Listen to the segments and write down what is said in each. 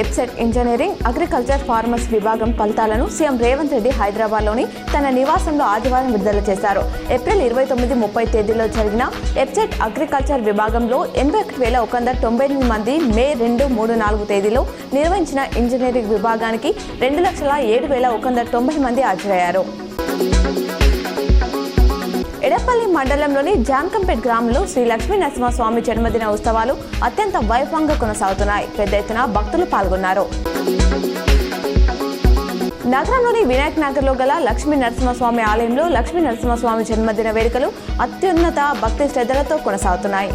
EAPCET engineering, agriculture, pharmacy విభాగం ఫలితాలను CM Revanth Reddy హైదరాబాద్లోని తన నివాసంలో ఆదివారం విడుదల చేశారు. ఏప్రిల్ 29-30 తేదీలో జరిగిన ఎప్సెట్ అగ్రికల్చర్ విభాగంలో 81,198 మంది, మే 2, 3, 4 తేదీలో నిర్వహించిన ఇంజనీరింగ్ విభాగానికి 2,07,190 మంది హాజరయ్యారు. ఎడపల్లి మండలంలోని జాన్కంపేట్ గ్రామంలో శ్రీ లక్ష్మీ నరసింహస్వామి జన్మదిన ఉత్సవాలు అత్యంత వైభవంగా కొనసాగుతున్నాయి. పెద్ద ఎత్తున భక్తులు పాల్గొన్నారు. నగరంలోని వినాయక్ నగర్లో గల లక్ష్మీ నరసింహస్వామి ఆలయంలో లక్ష్మీ నరసింహస్వామి జన్మదిన వేడుకలు అత్యున్నత భక్తి శ్రద్ధలతో కొనసాగుతున్నాయి.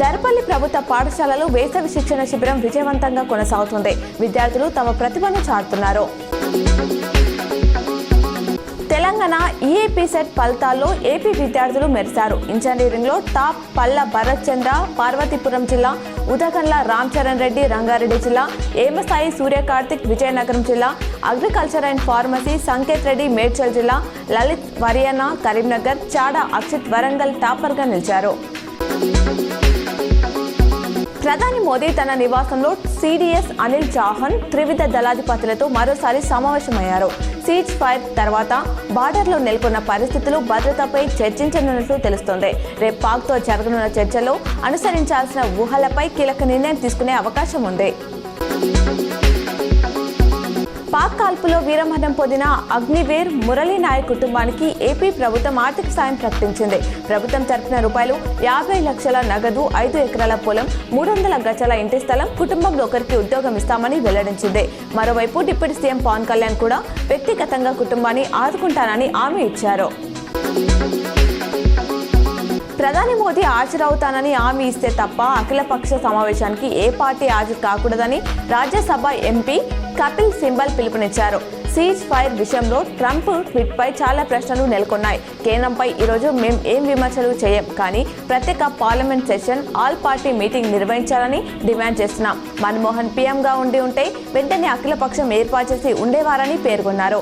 దర్పల్లి ప్రభుత్వ పాఠశాలలో వేసవి శిక్షణ శిబిరం విజయవంతంగా కొనసాగుతుంది. విద్యార్థులు తమ ప్రతిభను చాటుతున్నారు. తెలంగాణ ఈఏపీ సెట్ ఫలితాల్లో ఏపీ విద్యార్థులు మెరిశారు. ఇంజనీరింగ్లో టాప్ పల్ల భరత్ చంద్ర పార్వతీపురం జిల్లా, ఉదగండ్ల రామ్ చరణ్ రెడ్డి రంగారెడ్డి జిల్లా, ఏమసాయి సూర్యకార్తిక్ విజయనగరం జిల్లా, agriculture and pharmacy Sanket Reddy Medchal జిల్లా, లలిత్ వరియన్న కరీంనగర్, చాడా అక్షిత్ వరంగల్ టాపర్గా నిలిచారు. ప్రధాని మోదీ తన నివాసంలో సిడిఎస్ అనిల్ చౌహాన్ త్రివిధ దళాధిపతులతో మరోసారి సమావేశమయ్యారు. సీజ్ ఫైర్ తర్వాత బార్డర్లో నెలకొన్న పరిస్థితులు, భద్రతపై చర్చించనున్నట్లు తెలుస్తోంది. రేపు పాక్తో జరగనున్న చర్చల్లో అనుసరించాల్సిన ఊహలపై కీలక నిర్ణయం తీసుకునే అవకాశం ఉంది. పాక్ కాల్పులో వీరమరణం పొందిన అగ్నివీర్ మురళీ నాయక్ కుటుంబానికి ఏపీ ప్రభుత్వం ఆర్థిక సాయం ప్రకటించింది. ప్రభుత్వం తరపున ₹50 లక్షల నగదు, 5 ఎకరాల పొలం, 300 గజాల ఇంటి స్థలం, కుటుంబంలో ఒకరికి ఉద్యోగం ఇస్తామని వెల్లడించింది. మరోవైపు డిప్యూటీ సీఎం పవన్ కళ్యాణ్ కూడా వ్యక్తిగతంగా కుటుంబాన్ని ఆదుకుంటానని హామీ ఇచ్చారు. ప్రధాని మోదీ హాజరవుతానని హామీ ఇస్తే తప్ప అఖిలపక్ష సమావేశానికి ఏ పార్టీ హాజరు కాకూడదని రాజ్యసభ ఎంపీ కపిల్ సిబల్ పిలుపునిచ్చారు. సీజ్ ఫైర్ విషయంలో ట్రంప్ ట్వీట్పై చాలా ప్రశ్నలు నెలకొన్నాయి. కేంద్రంపై ఈరోజు మేం ఏం విమర్శలు చేయం, కానీ ప్రత్యేక parliament session, all party meeting నిర్వహించాలని డిమాండ్ చేస్తున్నాం. మన్మోహన్ పీఎంగా ఉంటే వెంటనే అఖిలపక్షం ఏర్పాటు చేసి ఉండేవారని పేర్కొన్నారు.